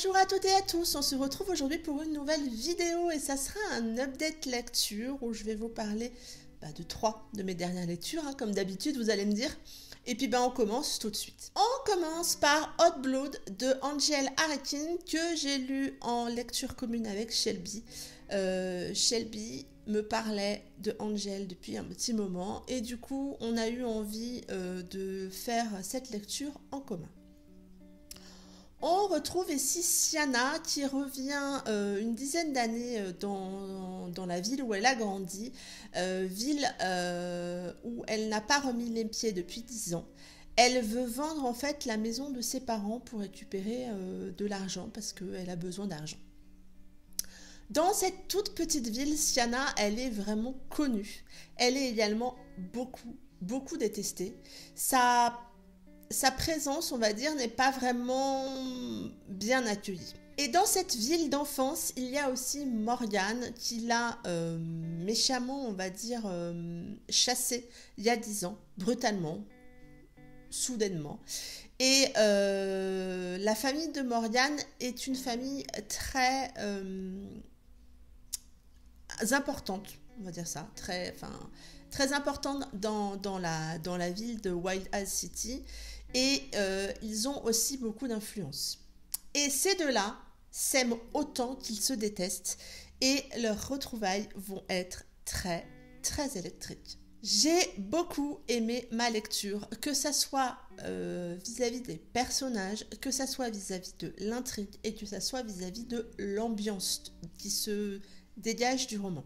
Bonjour à toutes et à tous, on se retrouve aujourd'hui pour une nouvelle vidéo et ça sera un update lecture où je vais vous parler de 3 de mes dernières lectures, comme d'habitude vous allez me dire. Et puis on commence tout de suite. On commence par Hot Blood de Angel Arekin que j'ai lu en lecture commune avec Shelby. Shelby me parlait de Angel depuis un petit moment et du coup on a eu envie de faire cette lecture en commun. On retrouve ici Sienna qui revient une dizaine d'années dans la ville où elle a grandi, ville où elle n'a pas remis les pieds depuis 10 ans. Elle veut vendre en fait la maison de ses parents pour récupérer de l'argent parce qu'elle a besoin d'argent. Dans cette toute petite ville, Sienna, elle est vraiment connue. Elle est également beaucoup détestée. Sa présence, on va dire, n'est pas vraiment bien accueillie. Et dans cette ville d'enfance, il y a aussi Morgane qui l'a méchamment, on va dire, chassée il y a 10 ans, brutalement, soudainement. Et la famille de Morgane est une famille très importante, on va dire ça, très importante dans la ville de Wild House City. Et ils ont aussi beaucoup d'influence. Et ces deux-là s'aiment autant qu'ils se détestent et leurs retrouvailles vont être très électriques. J'ai beaucoup aimé ma lecture, que ça soit vis-à-vis des personnages, que ça soit vis-à-vis de l'intrigue et que ça soit vis-à-vis de l'ambiance qui se dégage du roman.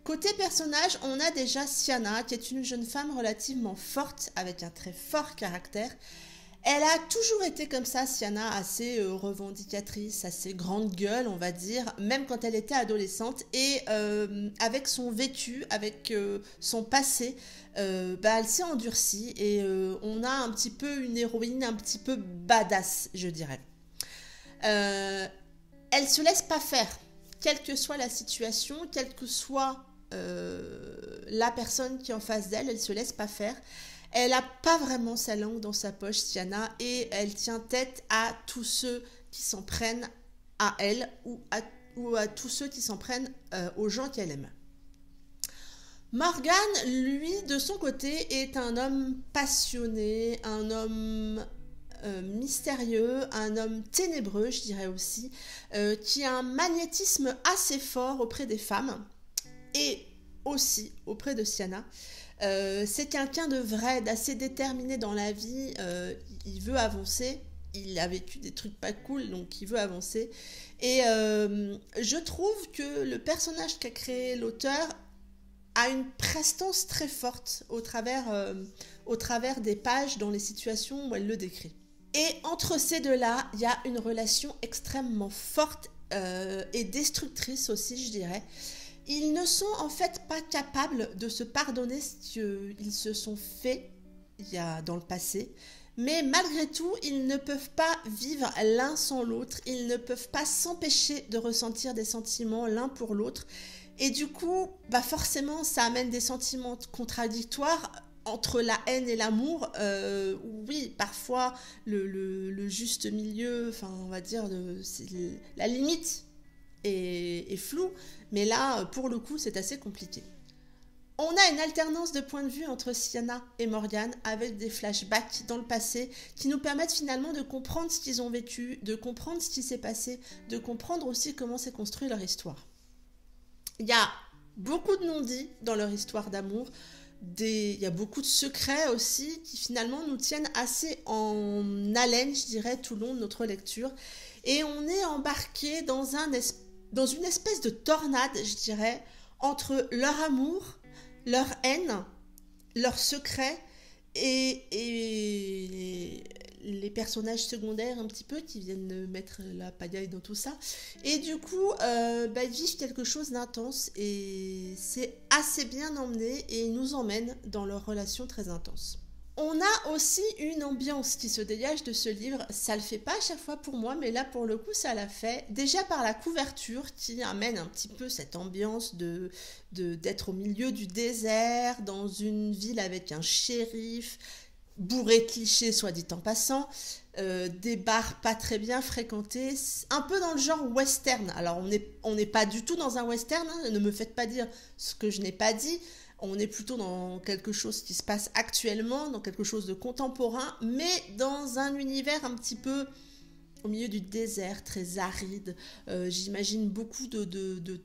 Côté personnage, on a déjà Sienna, qui est une jeune femme relativement forte, avec un très fort caractère. Elle a toujours été comme ça, Sienna, assez revendicatrice, assez grande gueule, on va dire, même quand elle était adolescente. Et avec son vécu, avec son passé, elle s'est endurcie et on a un petit peu une héroïne un petit peu badass, je dirais. Elle se laisse pas faire, quelle que soit la situation, quelle que soit la personne qui est en face d'elle, elle se laisse pas faire. Elle n'a pas vraiment sa langue dans sa poche, Sienna, et elle tient tête à tous ceux qui s'en prennent à elle ou à tous ceux qui s'en prennent aux gens qu'elle aime. Morgane, lui, de son côté, est un homme passionné, un homme mystérieux, un homme ténébreux, je dirais aussi, qui a un magnétisme assez fort auprès des femmes et aussi auprès de Sienna. C'est quelqu'un de vrai, d'assez déterminé dans la vie, il veut avancer, il a vécu des trucs pas cool, donc il veut avancer. Et je trouve que le personnage qu'a créé l'auteur a une prestance très forte au travers des pages dans les situations où elle le décrit. Et entre ces deux-là, il y a une relation extrêmement forte et destructrice aussi, je dirais. Ils ne sont en fait pas capables de se pardonner ce qu'ils se sont fait dans le passé, mais malgré tout, ils ne peuvent pas vivre l'un sans l'autre, ils ne peuvent pas s'empêcher de ressentir des sentiments l'un pour l'autre, et du coup, forcément, ça amène des sentiments contradictoires entre la haine et l'amour. Oui, parfois, le juste milieu, on va dire, la limite est floue, mais là, pour le coup, c'est assez compliqué. On a une alternance de points de vue entre Sienna et Morgane avec des flashbacks dans le passé qui nous permettent finalement de comprendre ce qu'ils ont vécu, de comprendre ce qui s'est passé, de comprendre aussi comment s'est construit leur histoire. Il y a beaucoup de non-dits dans leur histoire d'amour, il y a beaucoup de secrets aussi qui finalement nous tiennent assez en haleine, je dirais, tout le long de notre lecture. Et on est embarqué dans une espèce de tornade, je dirais, entre leur amour, leur haine, leurs secrets et les personnages secondaires un petit peu qui viennent mettre la pagaille dans tout ça. Et du coup, ils vivent quelque chose d'intense et c'est assez bien emmené et ils nous emmènent dans leur relation très intense. On a aussi une ambiance qui se dégage de ce livre, ça le fait pas à chaque fois pour moi, mais là pour le coup ça l'a fait, déjà par la couverture qui amène un petit peu cette ambiance d'être au milieu du désert, dans une ville avec un shérif, bourré de clichés, soit dit en passant, des bars pas très bien fréquentés, un peu dans le genre western. Alors on n'est pas du tout dans un western, hein, ne me faites pas dire ce que je n'ai pas dit. On est plutôt dans quelque chose qui se passe actuellement, dans quelque chose de contemporain, mais dans un univers un petit peu au milieu du désert, très aride. J'imagine beaucoup de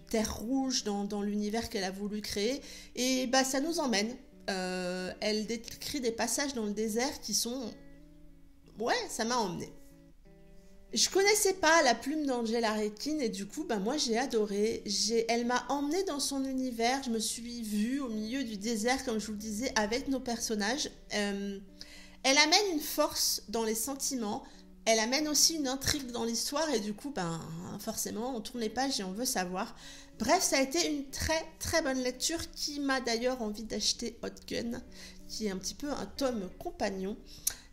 terre rouge dans l'univers qu'elle a voulu créer. Et bah, ça nous emmène. Elle décrit des passages dans le désert qui sont... Ouais, ça m'a emmené. Je connaissais pas la plume d'Angela Rekin et du coup, bah, moi j'ai adoré. Elle m'a emmenée dans son univers. Je me suis vue au milieu du désert, comme je vous le disais, avec nos personnages. Elle amène une force dans les sentiments. Elle amène aussi une intrigue dans l'histoire et du coup, ben, forcément, on tourne les pages et on veut savoir. Bref, ça a été une très très bonne lecture qui m'a d'ailleurs envie d'acheter Hot Gun, qui est un petit peu un tome compagnon.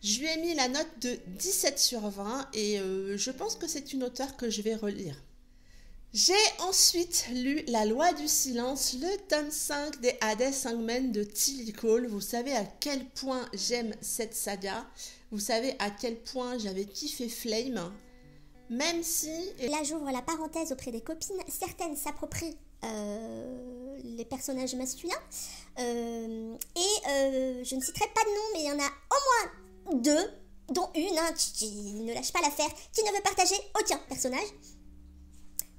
Je lui ai mis la note de 17 sur 20 et je pense que c'est une auteure que je vais relire. J'ai ensuite lu La Loi du Silence, le tome 5 des Hades Sandmen de Tilly Cole. Vous savez à quel point j'aime cette saga. Vous savez à quel point j'avais kiffé Flame. Même si... Et là j'ouvre la parenthèse auprès des copines. Certaines s'approprient les personnages masculins. Je ne citerai pas de nom, mais il y en a au moins 2, dont une qui ne lâche pas l'affaire, qui ne veut partager aucun personnage.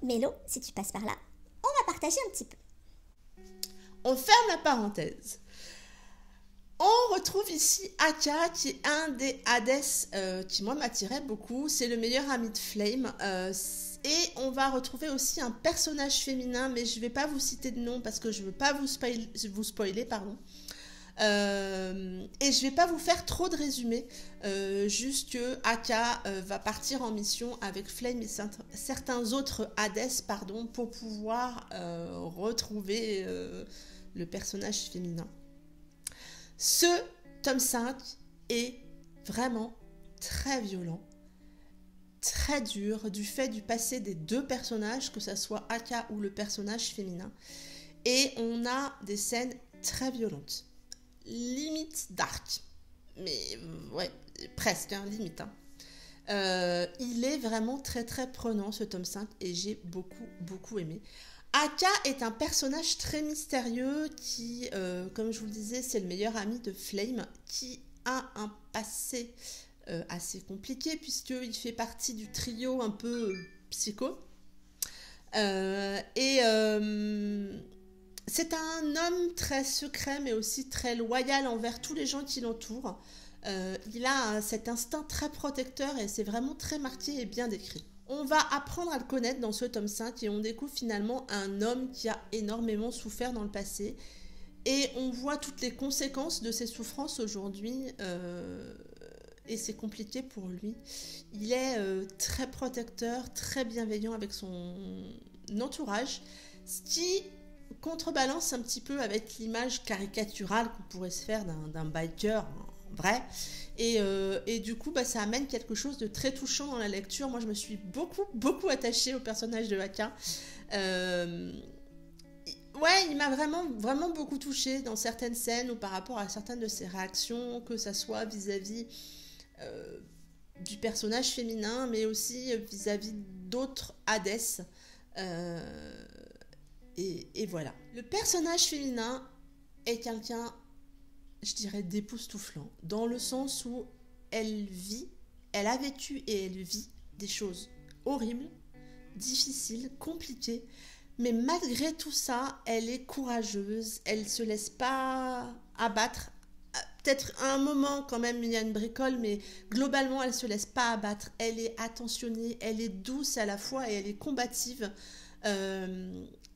Mélo, si tu passes par là, on va partager un petit peu. On ferme la parenthèse. On retrouve ici Aka, qui est un des Hades qui, moi, m'attirait beaucoup. C'est le meilleur ami de Flame. Et on va retrouver aussi un personnage féminin, mais je ne vais pas vous citer de nom parce que je ne veux pas vous spoiler, pardon. Et je vais pas vous faire trop de résumés, juste que Aka va partir en mission avec Flame et certains autres Hades, pardon, pour pouvoir retrouver le personnage féminin. Ce tome 5 est vraiment très violent, très dur, du fait du passé des deux personnages, que ce soit Aka ou le personnage féminin. Et on a des scènes très violentes. Limite dark, mais ouais, presque, hein, limite. Hein. Il est vraiment très très prenant ce tome 5 et j'ai beaucoup aimé. Aka est un personnage très mystérieux qui, comme je vous le disais, c'est le meilleur ami de Flame, qui a un passé assez compliqué puisqu'il fait partie du trio un peu psycho. C'est un homme très secret, mais aussi très loyal envers tous les gens qui l'entourent. Il a cet instinct très protecteur et c'est vraiment très marqué et bien décrit. On va apprendre à le connaître dans ce tome 5 et on découvre finalement un homme qui a énormément souffert dans le passé. Et on voit toutes les conséquences de ses souffrances aujourd'hui et c'est compliqué pour lui. Il est très protecteur, très bienveillant avec son entourage, ce qui contrebalance un petit peu avec l'image caricaturale qu'on pourrait se faire d'un biker vrai et du coup bah, ça amène quelque chose de très touchant dans la lecture. Moi je me suis beaucoup attachée au personnage de Aka. Ouais, il m'a vraiment beaucoup touchée dans certaines scènes ou par rapport à certaines de ses réactions, que ça soit vis-à-vis du personnage féminin mais aussi vis-à-vis d'autres Hades. Et voilà. Le personnage féminin est quelqu'un, je dirais, d'époustouflant, dans le sens où elle a vécu et elle vit des choses horribles, difficiles, compliquées, mais malgré tout ça, elle est courageuse, elle ne se laisse pas abattre. Peut-être à un moment quand même il y a une bricole, mais globalement elle ne se laisse pas abattre. Elle est attentionnée, elle est douce à la fois et elle est combative.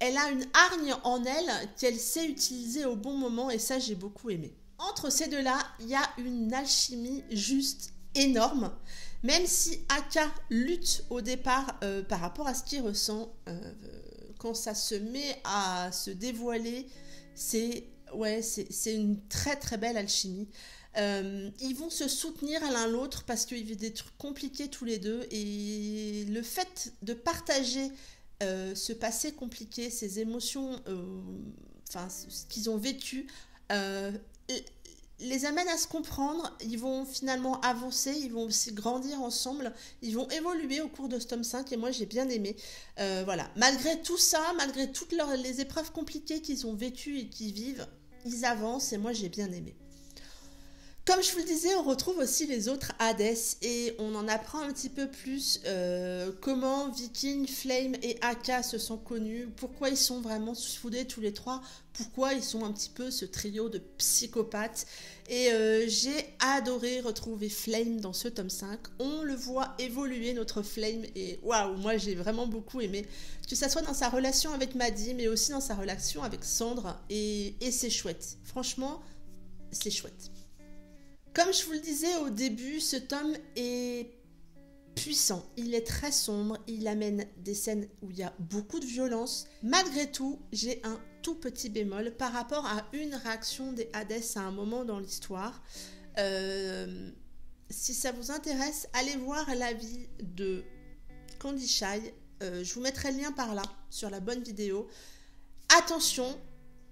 Elle a une hargne en elle qu'elle sait utiliser au bon moment et ça j'ai beaucoup aimé. Entre ces deux-là, il y a une alchimie juste énorme. Même si Aka lutte au départ par rapport à ce qu'il ressent, quand ça se met à se dévoiler, c'est une très très belle alchimie. Ils vont se soutenir l'un l'autre parce qu'ils vivent des trucs compliqués tous les deux et le fait de partager ce passé compliqué, ces émotions, ce qu'ils ont vécu, les amène à se comprendre, ils vont finalement avancer, ils vont aussi grandir ensemble, ils vont évoluer au cours de ce tome 5 et moi j'ai bien aimé. Voilà, malgré tout ça, malgré toutes les épreuves compliquées qu'ils ont vécues et qu'ils vivent, ils avancent et moi j'ai bien aimé. Comme je vous le disais, on retrouve aussi les autres Hades et on en apprend un petit peu plus comment Viking, Flame et Aka se sont connus, pourquoi ils sont vraiment soudés tous les trois, pourquoi ils sont un petit peu ce trio de psychopathes. Et j'ai adoré retrouver Flame dans ce tome 5. On le voit évoluer, notre Flame, et waouh, moi j'ai vraiment beaucoup aimé. Que ça soit dans sa relation avec Maddie, mais aussi dans sa relation avec Sandre, et c'est chouette. Franchement, c'est chouette. Comme je vous le disais au début, ce tome est puissant, il est très sombre, il amène des scènes où il y a beaucoup de violence. Malgré tout, j'ai un tout petit bémol par rapport à une réaction des Hades à un moment dans l'histoire. Si ça vous intéresse, allez voir l'avis de Candy Shy. Je vous mettrai le lien par là, sur la bonne vidéo. Attention,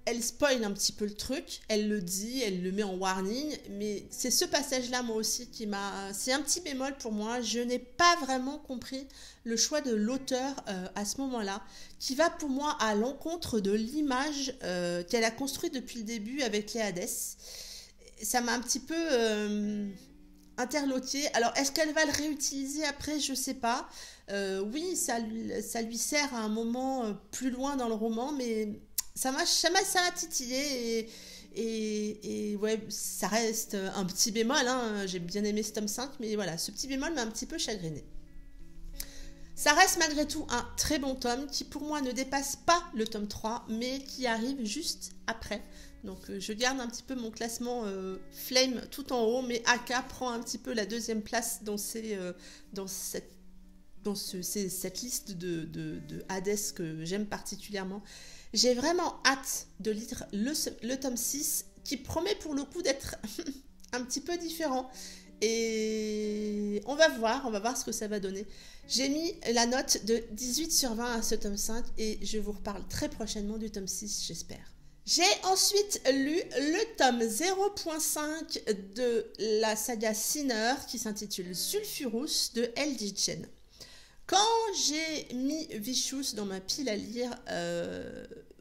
elle spoil un petit peu le truc, elle le dit, elle le met en warning, mais c'est ce passage-là, moi aussi, qui m'a... C'est un petit bémol pour moi, je n'ai pas vraiment compris le choix de l'auteur à ce moment-là, qui va pour moi à l'encontre de l'image qu'elle a construite depuis le début avec les Hades. Ça m'a un petit peu interloqué. Alors, est-ce qu'elle va le réutiliser après? Je sais pas. Oui, ça lui sert à un moment plus loin dans le roman, mais... Ça m'a titillé et ouais, ça reste un petit bémol, hein. J'ai bien aimé ce tome 5, mais voilà, ce petit bémol m'a un petit peu chagriné. Ça reste malgré tout un très bon tome qui pour moi ne dépasse pas le tome 3, mais qui arrive juste après. Donc je garde un petit peu mon classement Flame tout en haut, mais Aka prend un petit peu la deuxième place dans cette liste de Hades que j'aime particulièrement. J'ai vraiment hâte de lire le tome 6 qui promet pour le coup d'être un petit peu différent. Et on va voir ce que ça va donner. J'ai mis la note de 18 sur 20 à ce tome 5 et je vous reparle très prochainement du tome 6, j'espère. J'ai ensuite lu le tome 0.5 de la saga Sinner qui s'intitule Sulfurus de L.D. Chen. Quand j'ai mis Vicious dans ma pile à lire,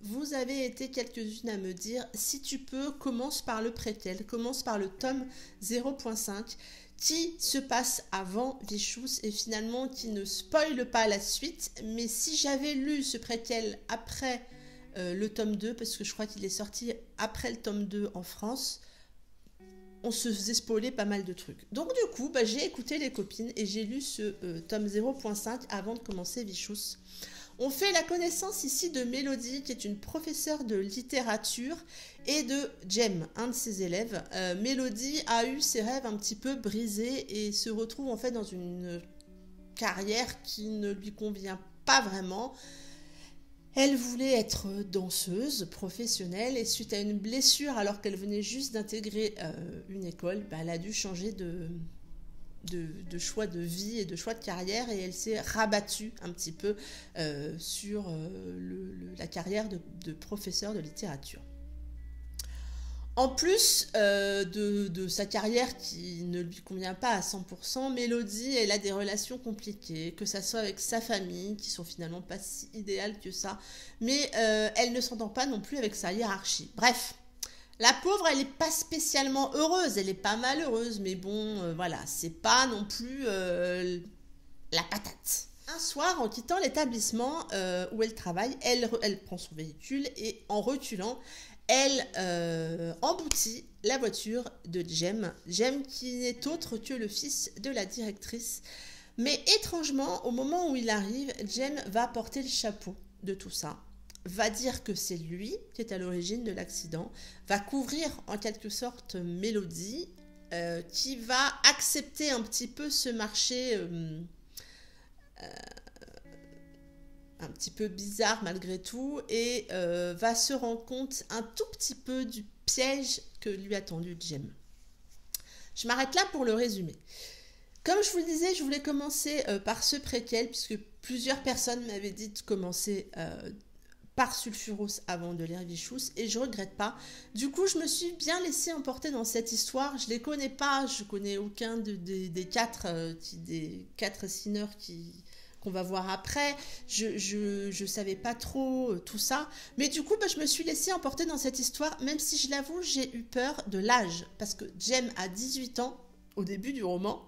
vous avez été quelques-unes à me dire si tu peux, commence par le préquel, commence par le tome 0.5 qui se passe avant Vicious et finalement qui ne spoile pas la suite. Mais si j'avais lu ce préquel après le tome 2, parce que je crois qu'il est sorti après le tome 2 en France, on se faisait spoiler pas mal de trucs. Donc du coup, j'ai écouté les copines et j'ai lu ce tome 0.5 avant de commencer Vicious. On fait la connaissance ici de Mélodie, qui est une professeure de littérature, et de Jem, un de ses élèves. Mélodie a eu ses rêves un petit peu brisés et se retrouve en fait dans une carrière qui ne lui convient pas vraiment. Elle voulait être danseuse professionnelle et suite à une blessure alors qu'elle venait juste d'intégrer une école, elle a dû changer de choix de vie et de choix de carrière et elle s'est rabattue un petit peu sur la carrière de professeur de littérature. En plus de sa carrière qui ne lui convient pas à 100%, Mélodie, elle a des relations compliquées, que ça soit avec sa famille, qui sont finalement pas si idéales que ça, mais elle ne s'entend pas non plus avec sa hiérarchie. Bref, la pauvre, elle n'est pas spécialement heureuse, elle est pas malheureuse, mais bon, voilà, c'est pas non plus la patate. Un soir, en quittant l'établissement où elle travaille, elle prend son véhicule et en reculant, elle emboutit la voiture de Jem qui n'est autre que le fils de la directrice. Mais étrangement, au moment où il arrive, Jem va porter le chapeau de tout ça, va dire que c'est lui qui est à l'origine de l'accident, va couvrir en quelque sorte Mélodie, qui va accepter un petit peu ce marché un petit peu bizarre malgré tout et va se rendre compte un tout petit peu du piège que lui a tendu Jem. Je m'arrête là pour le résumer. Comme je vous le disais, je voulais commencer par ce préquel puisque plusieurs personnes m'avaient dit de commencer par Sulfuros avant de lire Vichous et je regrette pas. Du coup, je me suis bien laissée emporter dans cette histoire. Je les connais pas, je connais aucun des quatre signeurs qu'on va voir après. Je savais pas trop tout ça. Mais du coup, je me suis laissée emporter dans cette histoire, même si je l'avoue, j'ai eu peur de l'âge. Parce que Jem a 18 ans au début du roman.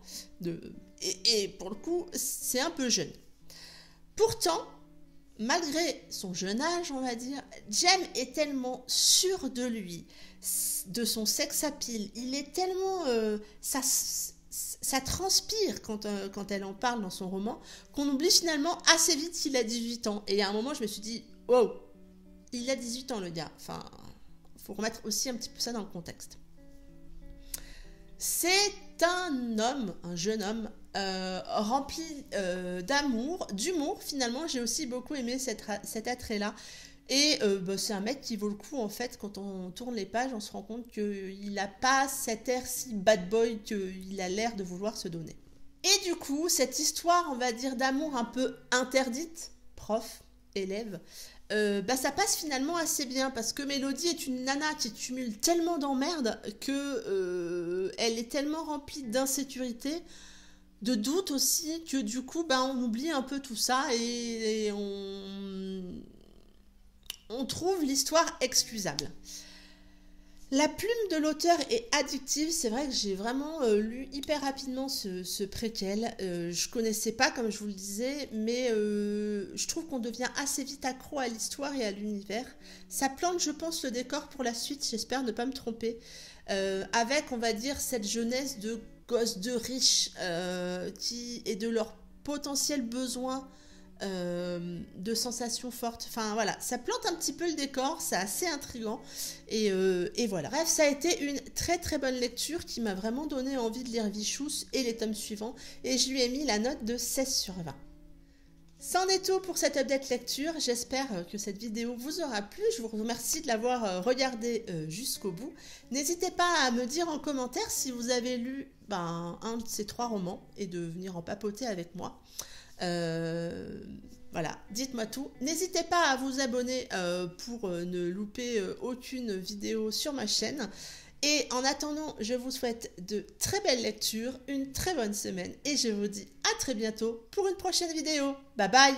Et pour le coup, c'est un peu jeune. Pourtant, malgré son jeune âge, on va dire, Jem est tellement sûr de lui, de son sex appeal. Il est tellement... ça transpire quand elle en parle dans son roman, qu'on oublie finalement assez vite qu'il a 18 ans. Et à un moment, je me suis dit, wow, il a 18 ans le gars. Enfin, faut remettre aussi un petit peu ça dans le contexte. C'est un jeune homme, rempli d'amour, d'humour. Finalement, j'ai aussi beaucoup aimé cet attrait-là. Et c'est un mec qui vaut le coup, en fait, quand on tourne les pages, on se rend compte qu'il n'a pas cet air si bad boy qu'il a l'air de vouloir se donner. Et du coup, cette histoire, on va dire, d'amour un peu interdite, prof, élève, ça passe finalement assez bien parce que Mélodie est une nana qui cumule tellement d'emmerdes que elle est tellement remplie d'insécurité, de doutes aussi, que du coup on oublie un peu tout ça et on trouve l'histoire excusable. La plume de l'auteur est addictive, c'est vrai que j'ai vraiment lu hyper rapidement ce préquel. Je connaissais pas, comme je vous le disais, mais je trouve qu'on devient assez vite accro à l'histoire et à l'univers. Ça plante, je pense, le décor pour la suite, j'espère ne pas me tromper. Avec, on va dire, cette jeunesse de gosses de riches et de leurs potentiels besoins de sensations fortes. Enfin voilà, ça plante un petit peu le décor, c'est assez intriguant et voilà. Bref, ça a été une très très bonne lecture qui m'a vraiment donné envie de lire Vichous et les tomes suivants et je lui ai mis la note de 16/20. C'en est tout pour cette update lecture, j'espère que cette vidéo vous aura plu, je vous remercie de l'avoir regardée jusqu'au bout. N'hésitez pas à me dire en commentaire si vous avez lu un de ces 3 romans et de venir en papoter avec moi. Voilà, dites-moi tout. N'hésitez pas à vous abonner pour ne louper aucune vidéo sur ma chaîne. Et en attendant, je vous souhaite de très belles lectures, une très bonne semaine et je vous dis à très bientôt pour une prochaine vidéo. Bye bye!